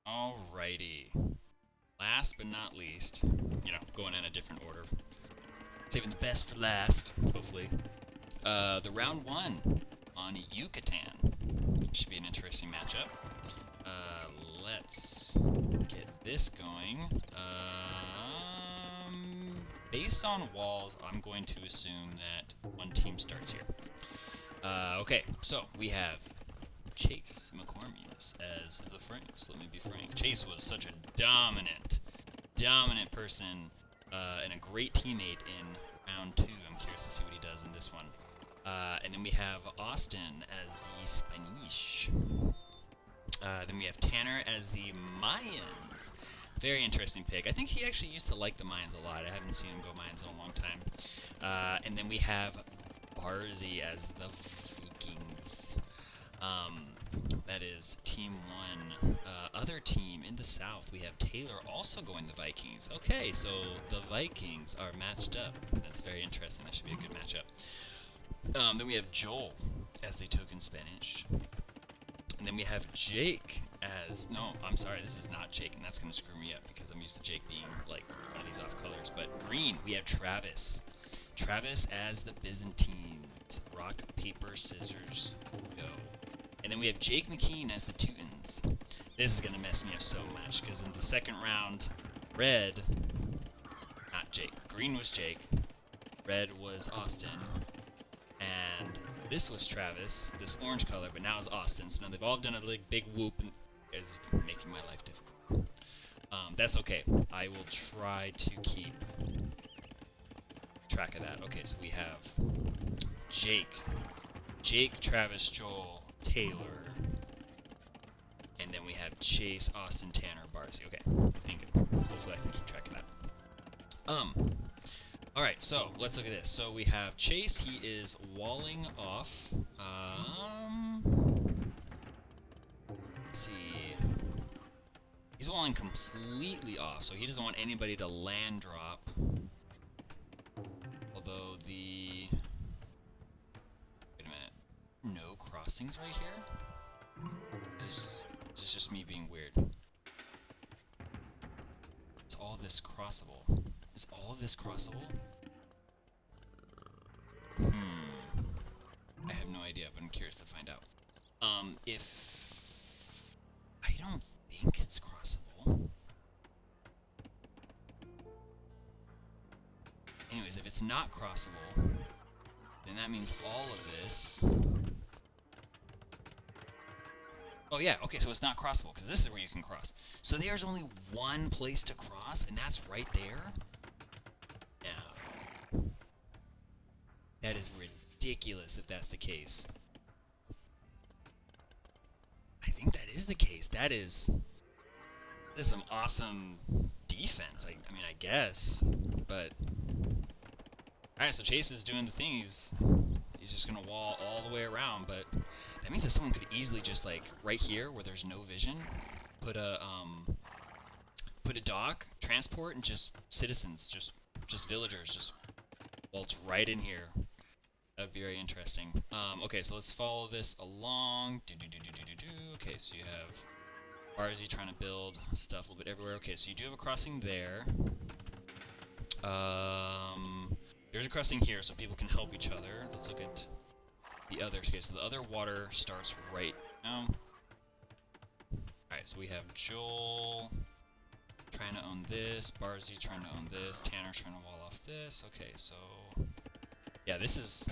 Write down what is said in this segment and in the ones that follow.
Alrighty. Last but not least, going in a different order. Saving the best for last, hopefully. The round one on Yucatan. Should be an interesting matchup. Let's get this going. Based on walls, I'm going to assume that one team starts here. Okay, so we have Chase McCormius as the Franks. Let me be frank. Chase was such a dominant person and a great teammate in round 2. I'm curious to see what he does in this one. And then we have Austin as the Spanish. Then we have Tanner as the Mayans. Very interesting pick. I think he actually used to like the Mayans a lot. I haven't seen him go Mayans in a long time. And then we have Barzy as the Vikings. That is team 1. Other team in the south, we have Taylor also going the Vikings. Okay, so the Vikings are matched up. That's very interesting. That should be a good matchup. Then we have Joel as the token Spanish. And then we have Jake as... No, I'm sorry, this is not Jake, and that's going to screw me up because I'm used to Jake being, like, one of these off colors. But green, we have Travis. Travis as the Byzantines. Rock, paper, scissors, go. And then we have Jake McKean as the Teutons. This is going to mess me up so much because in the second round, red... Not Jake. Green was Jake. Red was Austin. And this was Travis, this orange color, but now it's Austin. So now they've all done a big whoop, and it's making my life difficult. That's okay. I will try to keep track of that. Okay, so we have Jake, Travis, Joel, Taylor, and then we have Chase, Austin, Tanner, Barzy. Okay, I think hopefully I can keep track of that. Alright, so let's look at this. So we have Chase, he is walling off. Let's see. He's walling completely off, so he doesn't want anybody to land drop. Although the... Wait a minute. No crossings right here? Is this just me being weird? Is all this crossable? Is all of this crossable? I have no idea, but I'm curious to find out. If... I don't think it's crossable. Anyways, if it's not crossable, then that means all of this... Oh yeah, okay, so it's not crossable, because this is where you can cross. So there's only one place to cross, and that's right there? No. That is ridiculous if that's the case. I think that is the case. That is some awesome defense. I mean, I guess, but... Alright, so Chase is doing the thing. He's just gonna wall all the way around, but that means that someone could easily just, like, right here where there's no vision, put a dock, transport, and just citizens, just villagers, just waltz right in here. That'd be very interesting. Okay, so let's follow this along. Okay, so you have Barzy trying to build stuff a little bit everywhere. Okay, so you do have a crossing there. There's a crossing here, so people can help each other. Let's look at the others. Okay, so the other water starts right now. Alright, so we have Joel trying to own this, Barzy trying to own this, Tanner's trying to wall off this. Okay, so... Yeah, this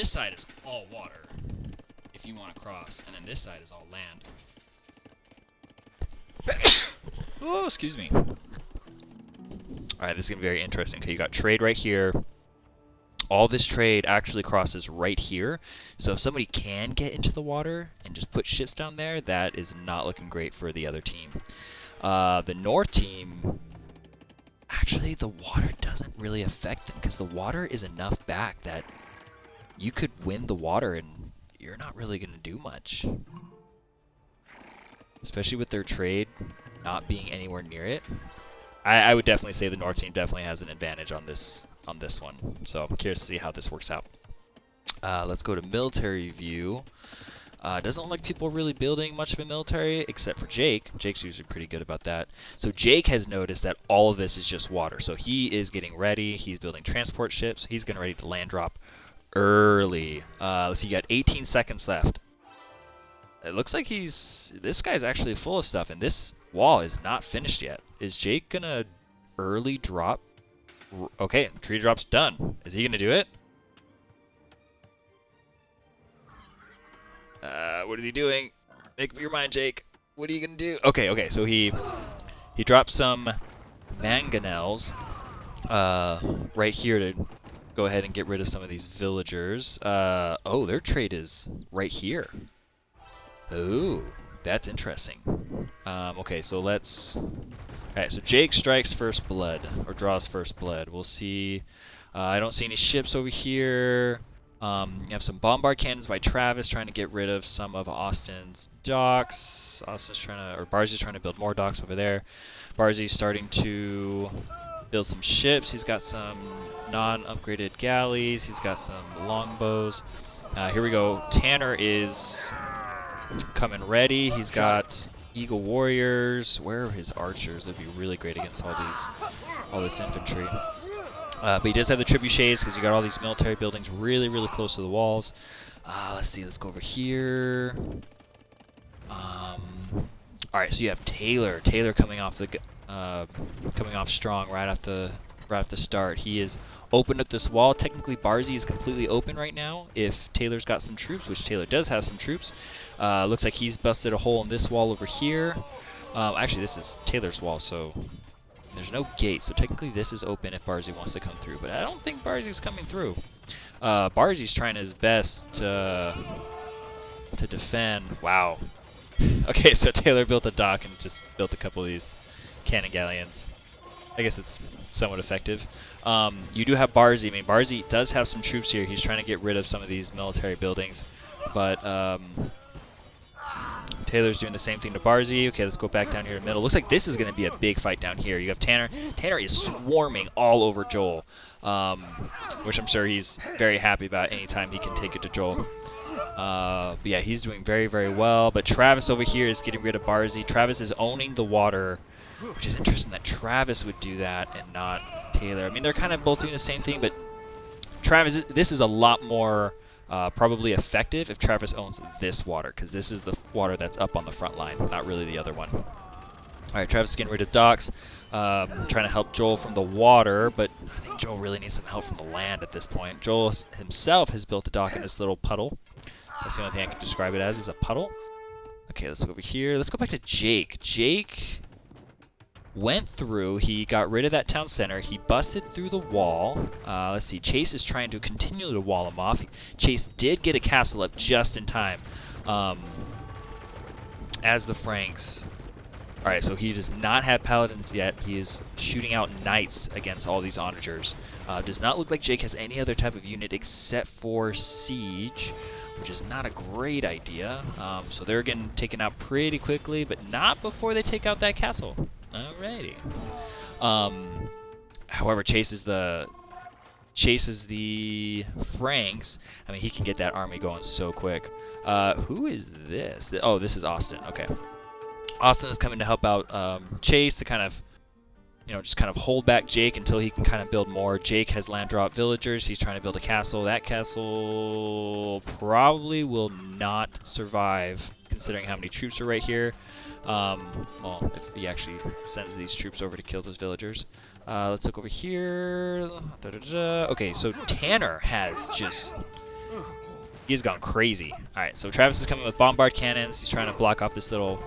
side is all water, if you want to cross, and then this side is all land. Oh, excuse me. Alright, this is going to be very interesting. Okay, you got trade right here. All this trade actually crosses right here. So if somebody can get into the water and just put ships down there, that is not looking great for the other team. The north team... Actually, the water doesn't really affect them because the water is enough back that you could win the water and you're not really going to do much. Especially with their trade not being anywhere near it. I would definitely say the north team definitely has an advantage on this one. So I'm curious to see how this works out. Let's go to military view. Doesn't look like people really building much of a military, except for Jake. Jake's usually pretty good about that. So Jake has noticed that all of this is just water. So he is getting ready. He's building transport ships. He's getting ready to land drop early. Let's see, you got 18 seconds left. It looks like this guy's actually full of stuff, and this wall is not finished yet. Is Jake gonna early drop? Okay, tree drop's done. Is he gonna do it? What is he doing? Make up your mind, Jake. What are you gonna do? Okay, so he dropped some mangonels right here to go ahead and get rid of some of these villagers. Oh, their trade is right here. Oh, that's interesting. Okay, so let's... Alright, so Jake strikes first blood, or draws first blood. We'll see. I don't see any ships over here. You have some bombard cannons by Travis trying to get rid of some of Austin's docks. Barzie's trying to build more docks over there. Barzie's starting to build some ships. He's got some non-upgraded galleys. He's got some longbows. Here we go. Tanner is coming ready. He's got Eagle Warriors. Where are his archers? That'd be really great against all this infantry. But he does have the trebuchets because you got all these military buildings really, really close to the walls. Let's see. Let's go over here. All right. So you have Taylor. Taylor coming off strong right off the start. He has opened up this wall. Technically, Barzi is completely open right now. If Taylor's got some troops, which Taylor does have some troops, looks like he's busted a hole in this wall over here. Actually, this is Taylor's wall, so. There's no gate, so technically this is open if Barzi wants to come through, but I don't think Barzi's coming through. Barzi's trying his best to defend. Wow. Okay, so Taylor built a dock and just built a couple of these cannon galleons. I guess it's somewhat effective. You do have Barzi. I mean, Barzi does have some troops here. He's trying to get rid of some of these military buildings, but Taylor's doing the same thing to Barzi. Okay, let's go back down here in the middle. Looks like this is going to be a big fight down here. You have Tanner. Tanner is swarming all over Joel, which I'm sure he's very happy about anytime he can take it to Joel. But yeah, he's doing very, very well. But Travis over here is getting rid of Barzi. Travis is owning the water, which is interesting that Travis would do that and not Taylor. I mean, they're kind of both doing the same thing, but Travis, this is a lot more... probably effective if Travis owns this water, because this is the water that's up on the front line, not really the other one. Alright, Travis is getting rid of docks, trying to help Joel from the water, but I think Joel really needs some help from the land at this point. Joel himself has built a dock in this little puddle. That's the only thing I can describe it as, is a puddle. Okay, let's go over here. Let's go back to Jake. Jake went through, he got rid of that town center, he busted through the wall. Let's see, Chase is trying to continue to wall him off. Chase did get a castle up just in time as the Franks. Alright, so he does not have paladins yet. He is shooting out knights against all these onagers. Does not look like Jake has any other type of unit except for siege, which is not a great idea. So they're getting taken out pretty quickly, but not before they take out that castle. Alrighty. However, chases the Franks. I mean, he can get that army going so quick. Who is this? Oh, this is Austin. Okay. Austin is coming to help out Chase to kind of, just kind of hold back Jake until he can kind of build more. Jake has land drop villagers. He's trying to build a castle. That castle probably will not survive, considering how many troops are right here. Well, if he actually sends these troops over to kill those villagers. Let's look over here. Okay, so Tanner has just... He's gone crazy. Alright, so Travis is coming with bombard cannons. He's trying to block off this little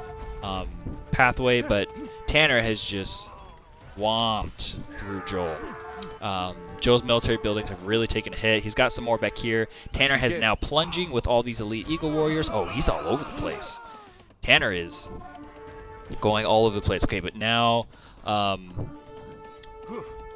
pathway, but Tanner has just swamped through Joel. Joel's military buildings have really taken a hit. He's got some more back here. Tanner has now plunging with all these elite Eagle Warriors. Oh, he's all over the place. Tanner is going all over the place. Okay, but now...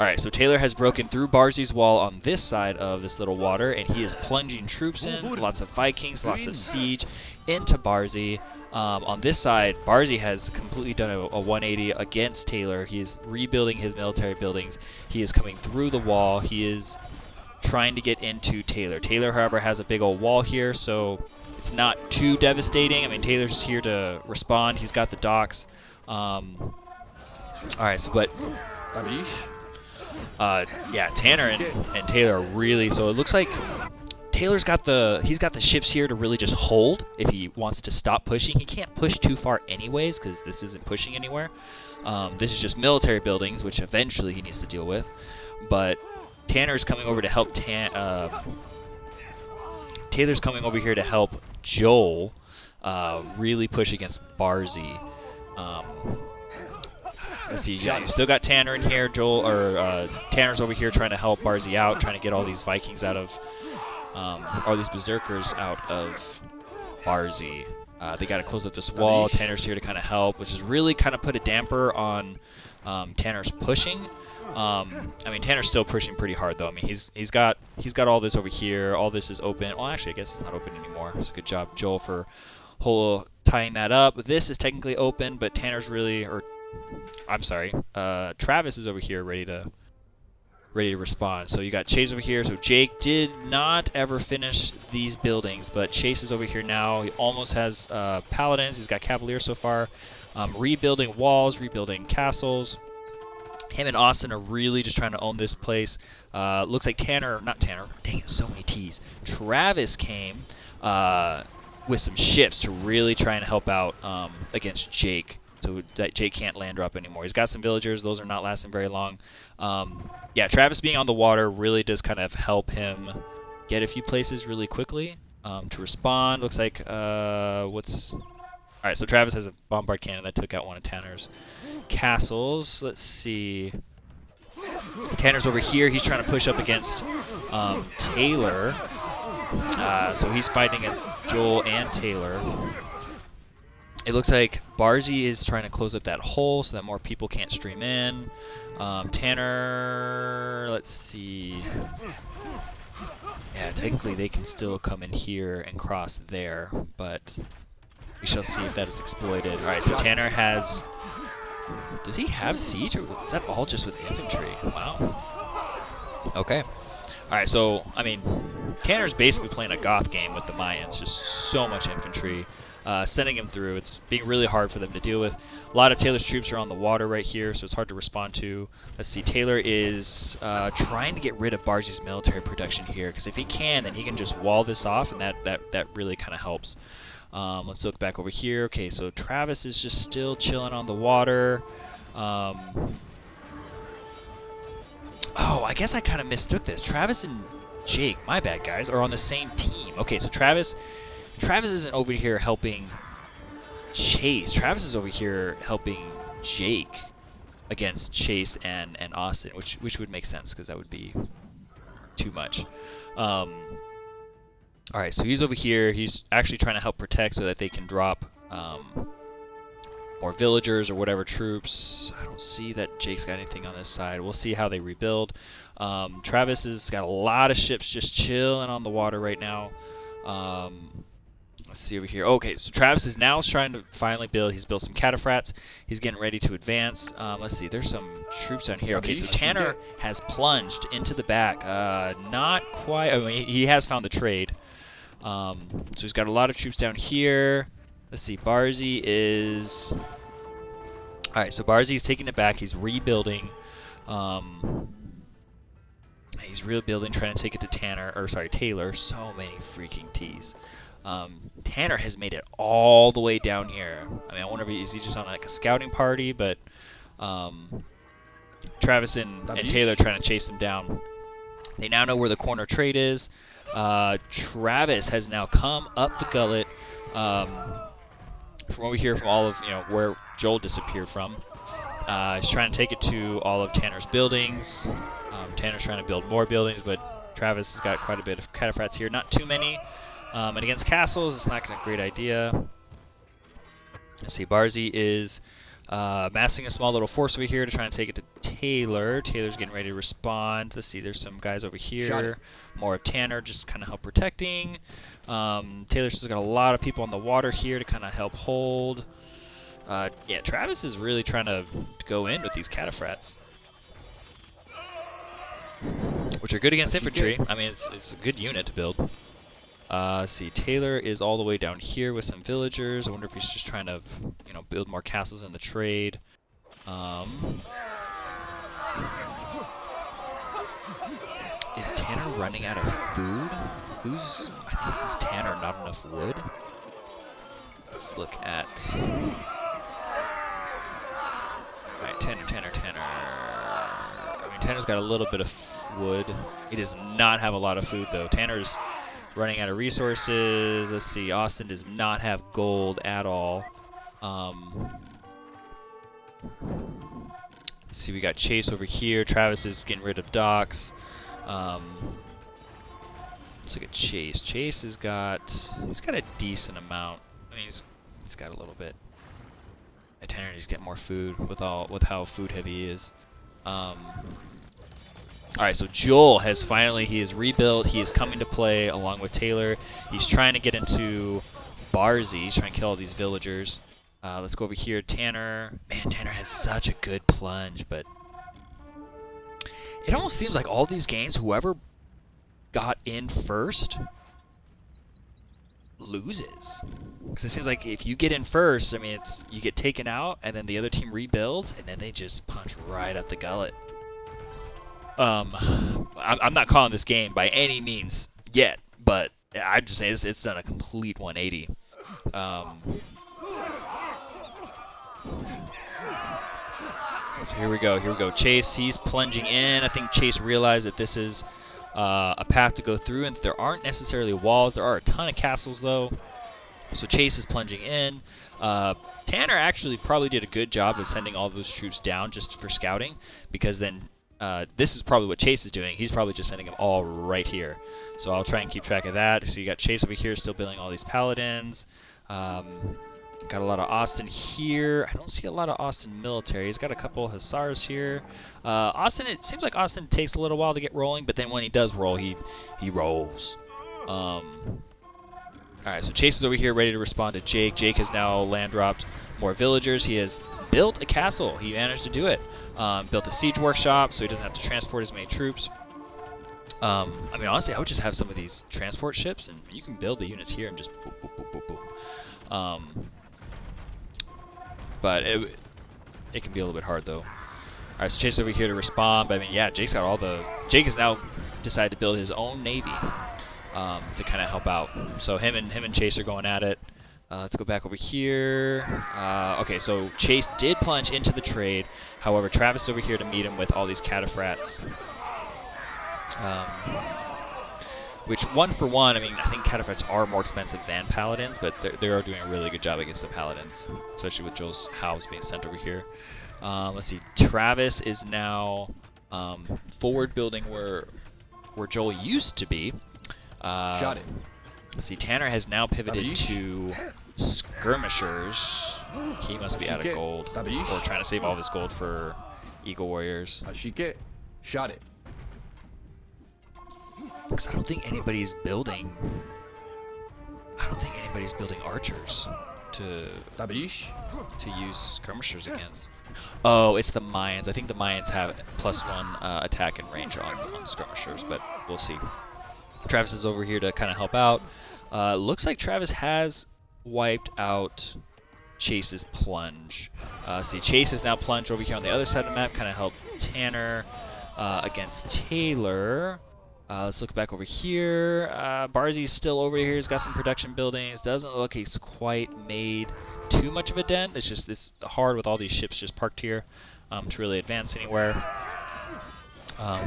Alright, so Taylor has broken through Barzi's wall on this side of this little water, and he is plunging troops in. Lots of Vikings, lots of siege into Barzi. On this side, Barzi has completely done a 180 against Taylor. He is rebuilding his military buildings. He is coming through the wall. He is trying to get into Taylor. Taylor, however, has a big old wall here, so it's not too devastating. I mean, Taylor's here to respond. He's got the docks. All right, so but yeah, Tanner and Taylor are really. So it looks like Taylor's got he's got the ships here to really just hold if he wants to stop pushing. He can't push too far anyways because this isn't pushing anywhere. This is just military buildings, which eventually he needs to deal with. But Tanner's coming over to help Taylor's coming over here to help Joel really push against Barzy. Let's see, yeah, you still got Tanner in here. Tanner's over here trying to help Barzy out, trying to get all these Vikings out of, all these Berserkers out of Barzy. They got to close up this wall. Tanner's here to kind of help, which has really kind of put a damper on Tanner's pushing. I mean, Tanner's still pushing pretty hard though. I mean, he's got all this over here. All this is open. Well, actually, I guess it's not open anymore. So good job, Joel, for tying that up. This is technically open, but Tanner's really, or I'm sorry, Travis is over here ready to respond. So you got Chase over here. So Jake did not ever finish these buildings, but Chase is over here now. He almost has paladins. He's got cavaliers so far. Rebuilding walls, rebuilding castles. Him and Austin are really just trying to own this place. Looks like dang it, so many T's. Travis came with some ships to really try and help out against Jake, so that Jake can't land drop anymore. He's got some villagers. Those are not lasting very long. Yeah, Travis being on the water really does kind of help him get a few places really quickly to respond. Looks like all right, so Travis has a bombard cannon that took out one of Tanner's castles. Let's see. Tanner's over here. He's trying to push up against Taylor. So he's fighting against Joel and Taylor. It looks like Barzy is trying to close up that hole so that more people can't stream in. Tanner, let's see. Yeah, technically they can still come in here and cross there, but we shall see if that is exploited. Alright, so Tanner has... Does he have siege, or is that all just with infantry? Wow. Okay. Alright, so, I mean, Tanner's basically playing a goth game with the Mayans. Just so much infantry. Sending him through. It's being really hard for them to deal with. A lot of Taylor's troops are on the water right here, so it's hard to respond to. Let's see, Taylor is trying to get rid of Barzi's military production here, because if he can, then he can just wall this off, and that really kind of helps. Let's look back over here. Okay, so Travis is just still chilling on the water. Oh, I guess I kind of mistook this. Travis and Jake, my bad guys, are on the same team. Okay, so Travis isn't over here helping Chase. Travis is over here helping Jake against Chase and Austin, which would make sense because that would be too much. Alright, so he's over here. He's actually trying to help protect so that they can drop more villagers or whatever troops. I don't see that Jake's got anything on this side. We'll see how they rebuild. Travis has got a lot of ships just chilling on the water right now. Let's see over here. Okay, so Travis is now trying to finally build. He's built some Cat-aphrats. He's getting ready to advance. Let's see. There's some troops down here. Okay, so Tanner has plunged into the back. Not quite. I mean, he has found the trade. So he's got a lot of troops down here. Let's see. Barzy is... Alright, so Barzi's taking it back. He's rebuilding. He's rebuilding, trying to take it to Taylor. So many freaking T's. Tanner has made it all the way down here. I mean, I wonder if is he just on like a scouting party, but Travis and Taylor trying to chase him down. They now know where the corner trade is. Travis has now come up the gullet from over here, from all of where Joel disappeared from. He's trying to take it to all of Tanner's buildings. Tanner's trying to build more buildings, but Travis has got quite a bit of Cat-aphrats here. Not too many. And against castles, it's not a great idea. Let's see, Barzy is massing a small little force over here to try and take it to Taylor. Taylor's getting ready to respond. Let's see, there's some guys over here. More of Tanner, just kind of help protecting. Taylor's just got a lot of people on the water here to kind of help hold. Yeah, Travis is really trying to go in with these Cat-aphrats, which are good against infantry. I mean, it's a good unit to build. Let's see, Taylor is all the way down here with some villagers. I wonder if he's just trying to, you know, build more castles in the trade. Is Tanner running out of food? I think this is Tanner, not enough wood. Let's look at... Alright, Tanner. I mean, Tanner's got a little bit of wood. He does not have a lot of food, though. Tanner's running out of resources. Let's see, Austin does not have gold at all. Let's see, we got Chase over here. Travis is getting rid of docks. Let's look at Chase. Chase has got, he's got a decent amount. I mean, he's got a little bit. And Tanner needs to get more food with how food heavy he is. Alright, so Joel has finally, he is rebuilt. He is coming to play along with Taylor. He's trying to get into Barzy. He's trying to kill all these villagers. Let's go over here. Tanner. Man, Tanner has such a good plunge, but it almost seems like all these games, whoever got in first loses. Because it seems like if you get in first, I mean, you get taken out, and then the other team rebuilds, and then they just punch right up the gullet. I'm not calling this game by any means yet, but I'm just saying it's done a complete 180. So here we go. Chase, he's plunging in. I think Chase realized that this is a path to go through, and there aren't necessarily walls. There are a ton of castles, though. So Chase is plunging in. Tanner actually probably did a good job of sending all those troops down just for scouting, because then this is probably what Chase is doing. He's probably just sending them all right here. So I'll try and keep track of that. So you got Chase over here still building all these paladins. Got a lot of Austin here. I don't see a lot of Austin military. He's got a couple of Hussars here. Austin, it seems like Austin takes a little while to get rolling, but then when he does roll, he rolls. Alright, so Chase is over here ready to respond to Jake. Jake has now land dropped more villagers. He has built a castle. He managed to do it. Built a siege workshop so he doesn't have to transport as many troops. I mean, honestly, I would just have some of these transport ships, and you can build the units here and just boop, boop, boop, boop, boop. But it can be a little bit hard, though. Alright, so Chase is over here to respond. But I mean, yeah, Jake's got all the... Jake has now decided to build his own navy to kind of help out. So him and Chase are going at it. Let's go back over here. Okay, so Chase did plunge into the trade. However, Travis is over here to meet him with all these Cat-aphrats. Which, one for one, I mean, I think Cat-aphrats are more expensive than Paladins, but they are doing a really good job against the Paladins, especially with Joel's house being sent over here. Let's see, Travis is now forward building where Joel used to be. Shot it. Let's see, Tanner has now pivoted to skirmishers. He must be out of gold, or trying to save all of his gold for Eagle Warriors. Shot it. Because I don't think anybody's building archers to use skirmishers against. Oh, it's the Mayans. I think the Mayans have +1 attack and range on skirmishers, but we'll see. Travis is over here to kind of help out. Looks like Travis has wiped out Chase's plunge. See, Chase has now plunged over here on the other side of the map, kind of help Tanner against Taylor. Let's look back over here. Barzy's still over here. He's got some production buildings. Doesn't look like he's quite made too much of a dent. It's just this hard with all these ships just parked here to really advance anywhere.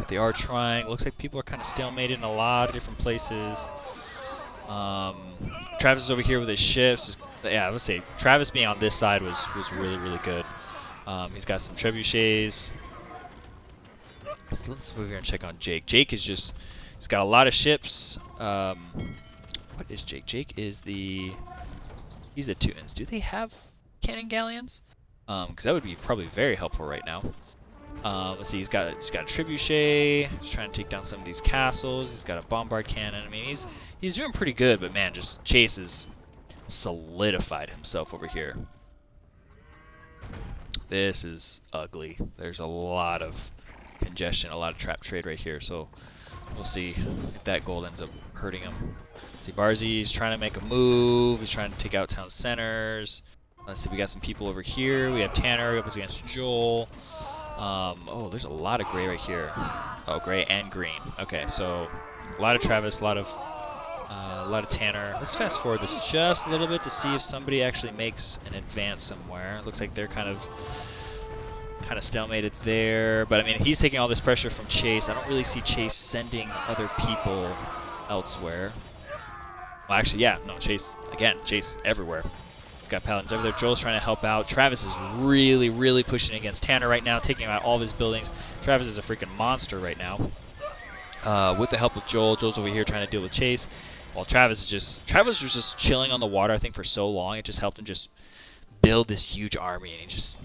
They are trying. Looks like people are kind of stalemated in a lot of different places. Travis is over here with his ships. Yeah, I would say Travis being on this side was really, really good. He's got some trebuchets. So let's move here and check on Jake. Jake is just, he's got a lot of ships. What is Jake? Jake is he's the Teutons. Do they have cannon galleons? Because that would be probably very helpful right now. Let's see, he's got a trebuchet. He's trying to take down some of these castles. He's got a bombard cannon. I mean, he's doing pretty good, but man, just Chase has solidified himself over here. This is ugly. There's a lot of congestion, a lot of trap trade right here. So We'll see if that gold ends up hurting him. See, Barzy's trying to make a move. He's trying to take out town centers. Let's see, we got some people over here. We have Tanner up against Joel. Oh, there's a lot of gray right here. Oh, gray and green. Okay, so a lot of Travis, a lot of Tanner. Let's fast forward this just a little bit to see if somebody actually makes an advance somewhere. Looks like they're kind of stalemated there. But I mean, he's taking all this pressure from Chase. I don't really see Chase sending other people elsewhere. Well, actually, yeah, no, Chase everywhere. He's got paladins over there. Joel's trying to help out. Travis is really, really pushing against Tanner right now, taking out all of his buildings. Travis is a freaking monster right now. With the help of Joel, Joel's over here trying to deal with Chase. While Travis was just chilling on the water, I think, for so long. It just helped him just build this huge army, and he just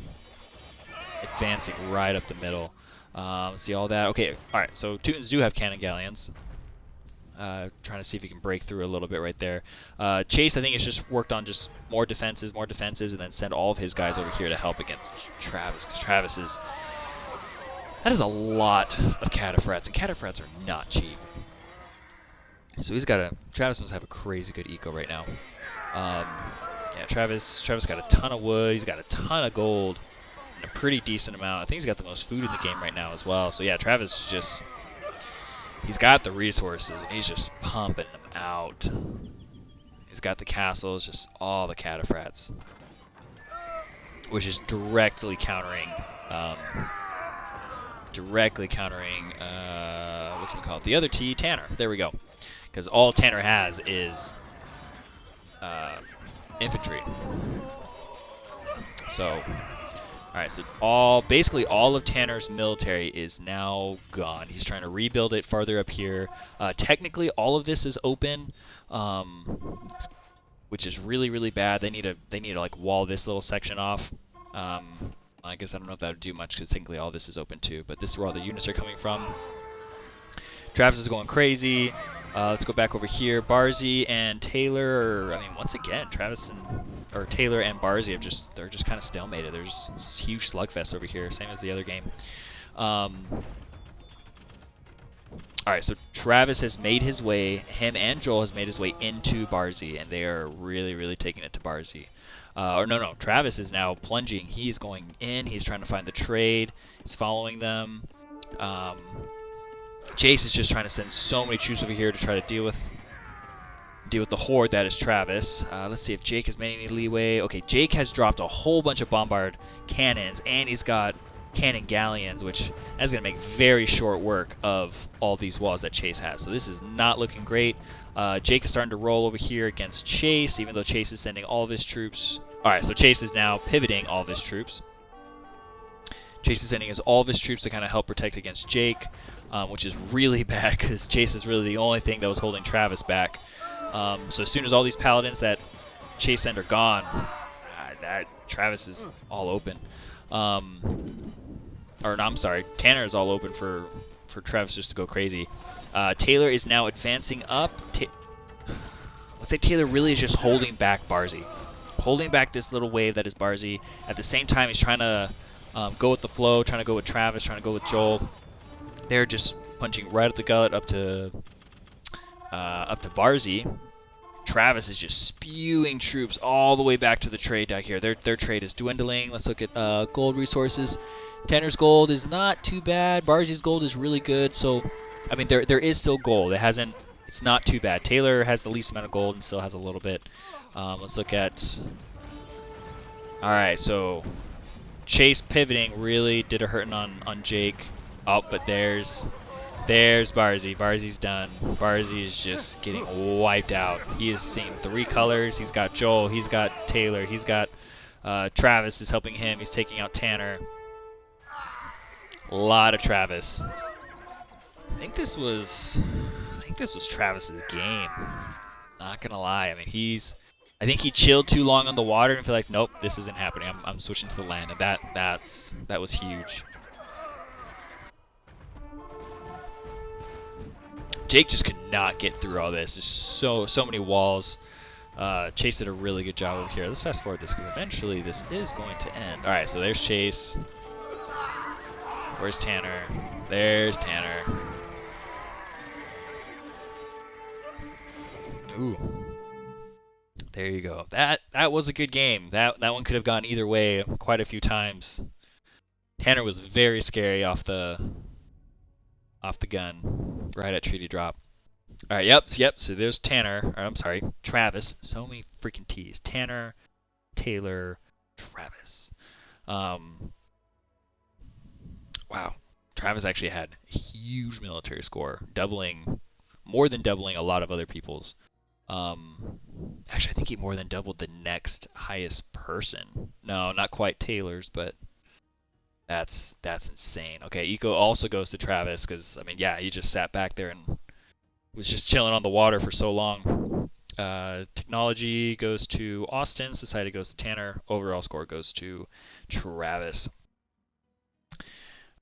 advancing right up the middle. See all that. Okay, all right. So Teutons do have cannon galleons. Trying to see if he can break through a little bit right there. Chase, I think, has just worked on just more defenses, and then send all of his guys over here to help against Travis, because that is a lot of Cat-aphrats, and Cat-aphrats are not cheap. So Travis must have a crazy good eco right now. Yeah, Travis got a ton of wood. He's got a ton of gold and a pretty decent amount. I think he's got the most food in the game right now as well. So yeah, Travis he's got the resources, and he's just pumping them out. He's got the castles, just all the Cat-aphrats, which is directly countering, what do you call it? The other T, Tanner. There we go. Because all Tanner has is infantry. So, alright, so basically all of Tanner's military is now gone. He's trying to rebuild it farther up here. Technically, all of this is open, which is really, really bad. They need to like wall this little section off. I guess I don't know if that would do much, because technically all this is open too. But this is where all the units are coming from. Travis is going crazy. Let's go back over here. Barzy and Taylor, I mean, once again, Taylor and Barzy they're just kind of stalemated. There's just this huge slugfest over here, same as the other game. Alright, so Travis has made his way, him and Joel has made his way into Barzy, and they are really, really taking it to Barzy. No, Travis is now plunging. He's going in, he's trying to find the trade, he's following them. Jace is just trying to send so many troops over here to try to deal with the horde that is Travis. Let's see if Jake has made any leeway. Okay, Jake has dropped a whole bunch of bombard cannons, and he's got cannon galleons, which is going to make very short work of all these walls that Chase has. So this is not looking great. Jake is starting to roll over here against Chase, even though Chase is sending all of his troops. Alright, so Chase is now pivoting all of his troops. Chase is sending all of his troops to kind of help protect against Jake, which is really bad, because Chase is really the only thing that was holding Travis back. So as soon as all these paladins that Chase sent are gone, that Travis is all open. Or no, I'm sorry, Tanner is all open for Travis just to go crazy. Taylor is now advancing up. Let's say Taylor really is just holding back Barzy. Holding back this little wave that is Barzy. At the same time, he's trying to go with the flow, trying to go with Travis, trying to go with Joel. They're just punching right at the gullet up to Barzy. Travis is just spewing troops all the way back to the trade down here. Their trade is dwindling. Let's look at gold resources. Tanner's gold is not too bad. Barzy's gold is really good. So, I mean, there is still gold. It's not too bad. Taylor has the least amount of gold and still has a little bit. Let's look at. All right, so Chase pivoting really did a hurting on Jake. Oh, but there's Barzy. Barzy's done. Barzy is just getting wiped out. He is seeing 3 colors. He's got Joel. He's got Taylor. He's got Travis is helping him. He's taking out Tanner. A lot of Travis. I think this was Travis's game. Not gonna lie. I mean, I think he chilled too long on the water and feel like, nope, this isn't happening. I'm switching to the land, and that was huge. Jake just could not get through all this. There's so many walls. Chase did a really good job over here. Let's fast forward this, because eventually this is going to end. All right, so there's Chase. Where's Tanner? There's Tanner. Ooh. There you go. That was a good game. That one could have gone either way quite a few times. Tanner was very scary off the gun right at treaty drop. All right, yep. So there's Tanner. Or, I'm sorry, Travis. So many freaking T's. Tanner, Taylor, Travis. Wow. Travis actually had a huge military score, more than doubling a lot of other people's. Actually, I think he more than doubled the next highest person. No, not quite Taylor's, but that's insane. Okay, Eco also goes to Travis because I mean, yeah, he just sat back there and was just chilling on the water for so long. Technology goes to Austin. Society goes to Tanner. Overall score goes to Travis.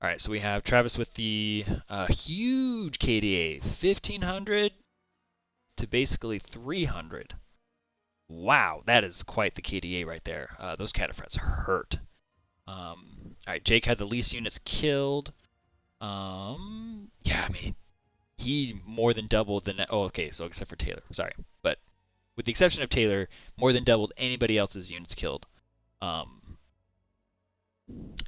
All right, so we have Travis with the huge KDA, 1500 to basically 300. Wow, that is quite the KDA right there. Those Cat-aphrats hurt. All right, Jake had the least units killed. Yeah, I mean, he more than doubled the oh, okay, so except for Taylor, sorry. But with the exception of Taylor, more than doubled anybody else's units killed.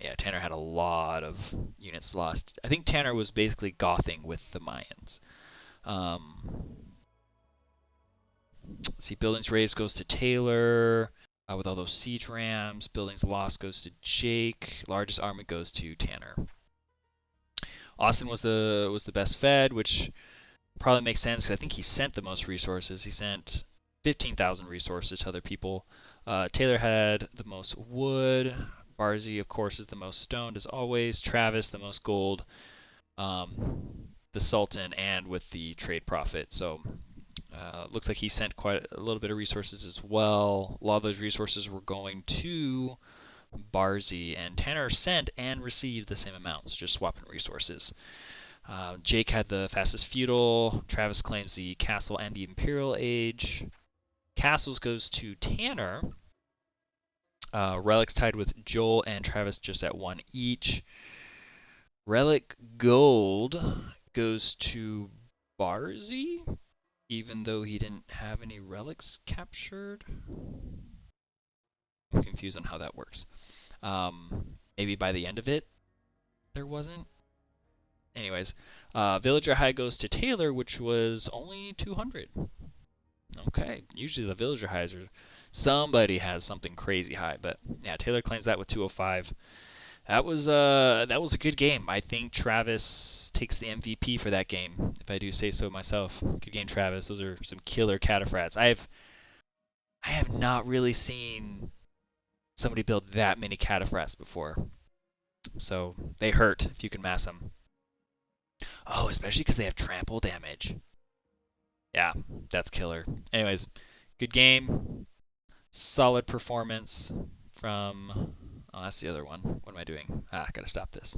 Yeah, Tanner had a lot of units lost. I think Tanner was basically gothing with the Mayans. See, buildings raised goes to Taylor with all those siege rams. Buildings lost goes to Jake. Largest army goes to Tanner. Austin was the best fed, which probably makes sense because I think he sent the most resources. He sent 15,000 resources to other people. Taylor had the most wood. Barzy, of course, is the most stoned as always. Travis, the most gold. The Sultan, and with the trade profit. So looks like he sent quite a little bit of resources as well. A lot of those resources were going to Barzy, and Tanner sent and received the same amounts, just swapping resources. Jake had the fastest feudal. Travis claims the castle and the imperial age. Castles goes to Tanner. Relics tied with Joel and Travis just at 1 each. Relic gold goes to Barzy, even though he didn't have any relics captured. I'm confused on how that works. Maybe by the end of it, there wasn't. Anyways, villager high goes to Taylor, which was only 200. Okay, usually the villager highs are somebody has something crazy high, but yeah, Taylor claims that with 205. That was a good game. I think Travis takes the MVP for that game, if I do say so myself. Good game, Travis. Those are some killer Cat-aphrats. I have not really seen somebody build that many Cat-aphrats before. So they hurt if you can mass them. Oh, especially because they have trample damage. Yeah, that's killer. Anyways, good game. Solid performance from... Oh, that's the other one. What am I doing? Gotta stop this.